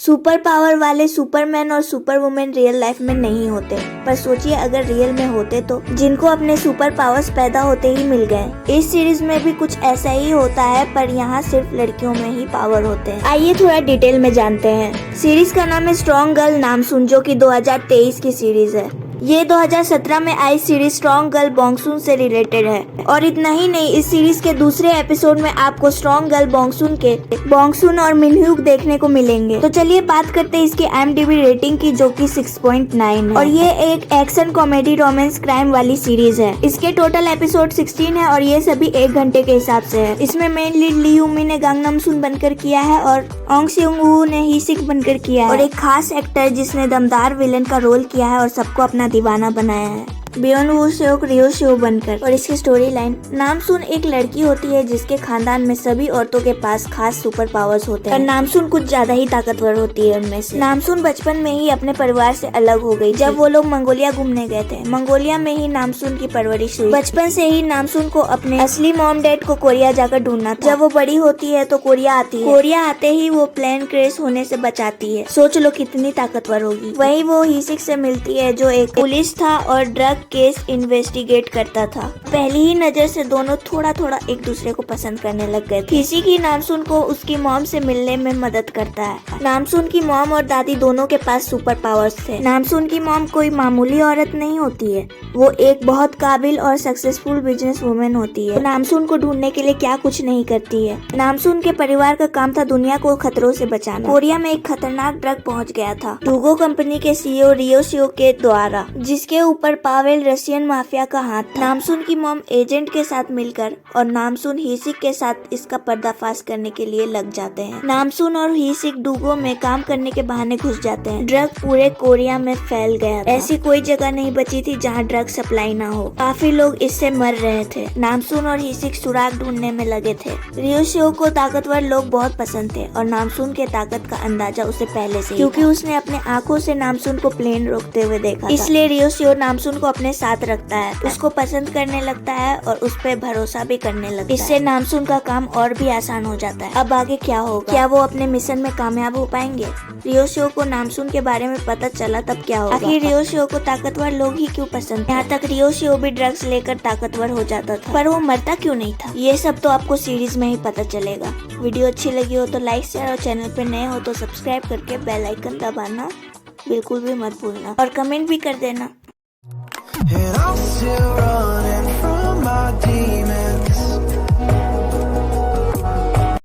Super power वाले Superman और super women real life में नहीं होते, पर सोचिए अगर रियल में होते तो, जिनको अपने सुपर पावर्स पैदा होते ही मिल गए। इस सीरीज में भी कुछ ऐसा ही होता है, पर यहाँ सिर्फ लड़कियों में ही पावर होते हैं। आइए थोड़ा डिटेल में जानते हैं। सीरीज का नाम है स्ट्रॉन्ग गर्ल नामसून, जो कि 2023 की सीरीज है। ये 2017 में आई सीरीज स्ट्रॉन्ग गर्ल बॉन्गसून से रिलेटेड है। और इतना ही नहीं, इस सीरीज के दूसरे एपिसोड में आपको स्ट्रॉन्ग गर्ल बॉन्गसून और मिनह्यूक देखने को मिलेंगे। तो चलिए बात करते हैं इसकी IMDb रेटिंग की, जो कि 6.9 है। और ये एक एक्शन कॉमेडी रोमांस क्राइम वाली सीरीज है। इसके टोटल एपिसोड 16 है और ये सभी 1 घंटे के हिसाब से है। इसमें मेन लीड ली यूमी ने गांगनम सुन बनकर किया है और ओंग सेयोंग वू ने ही सिक बनकर किया है। और एक खास एक्टर जिसने दमदार विलन का रोल किया है और सबको अपना दीवाना बनाया है, बियोन वू सेओक रियो सेओ बनकर। और इसकी स्टोरी लाइन, नामसून एक लड़की होती है जिसके खानदान में सभी औरतों के पास खास सुपर पावर्स होते हैं और नामसून कुछ ज्यादा ही ताकतवर होती है उनमें से। नामसून बचपन में ही अपने परिवार से अलग हो गई जब वो लोग मंगोलिया घूमने गए थे। मंगोलिया में ही नामसून की परवरिश हुई। बचपन से ही नामसून को अपने असली मॉम डैड को कोरिया जाकर ढूंढना था। जब वो बड़ी होती है तो कोरिया आती है। कोरिया आते ही वो प्लेन क्रैश होने से बचाती है। सोच लो कितनी ताकतवर होगी। वही वो हीसिक से मिलती है, जो एक पुलिस था और ड्रग केस इन्वेस्टिगेट करता था। पहली ही नजर से दोनों थोड़ा थोड़ा एक दूसरे को पसंद करने लग गए थे। हिसिक ही नामसून को उसकी मॉम से मिलने में मदद करता है। नामसून की मॉम और दादी दोनों के पास सुपर पावर्स थे। नामसून की मॉम कोई मामूली औरत नहीं होती है, वो एक बहुत काबिल और सक्सेसफुल बिजनेस वुमेन होती है। नामसून को ढूंढने के लिए क्या कुछ नहीं करती है। नामसून के परिवार का काम था दुनिया को खतरों से बचाना। कोरिया में एक खतरनाक ड्रग पहुंच गया था डूगो कंपनी के CEO रियो सियो के द्वारा, जिसके ऊपर पावेल रशियन माफिया का हाथ था। नामसून की मॉम एजेंट के साथ मिलकर और नामसून हिसिक के साथ इसका पर्दाफाश करने के लिए लग जाते हैं। नामसून और हिसिक डूगो में काम करने के बहाने घुस जाते हैं। ड्रग पूरे कोरिया में फैल गया था। ऐसी कोई जगह नहीं बची थी जहां ड्रग सप्लाई ना हो। काफी लोग इससे मर रहे थे। नामसून और हिसिक सुराग ढूंढने में लगे थे। रियो सियो को ताकतवर लोग बहुत पसंद थे और नामसून के ताकत का अंदाजा उसे पहले से, क्योंकि उसने अपने आंखों से नामसून को प्लेन रोकते हुए देखा था। इसलिए रियो सियो नामसून को अपने साथ रखता है, उसको पसंद करने लगता है और उस पर भरोसा भी करने लगता है। इससे नामसून का काम और भी आसान हो जाता है। अब आगे क्या होगा? क्या वो अपने मिशन में कामयाब हो पाएंगे? रियो सियो को नामसून के बारे में पता चला तब क्या होगा? आखिर रियो सियो को ताकतवर लोग ही क्यों पसंद? यहाँ तक रियो सियो भी ड्रग्स लेकर ताकतवर हो जाता था, पर वो मरता क्यों नहीं था? ये सब तो आपको सीरीज में ही पता चलेगा। वीडियो अच्छी लगी हो तो लाइक शेयर और चैनल पे नए हो तो सब्सक्राइब करके बेल आइकन दबाना बिल्कुल भी मत भूलना और कमेंट भी कर देना। And I'm still running from my demons.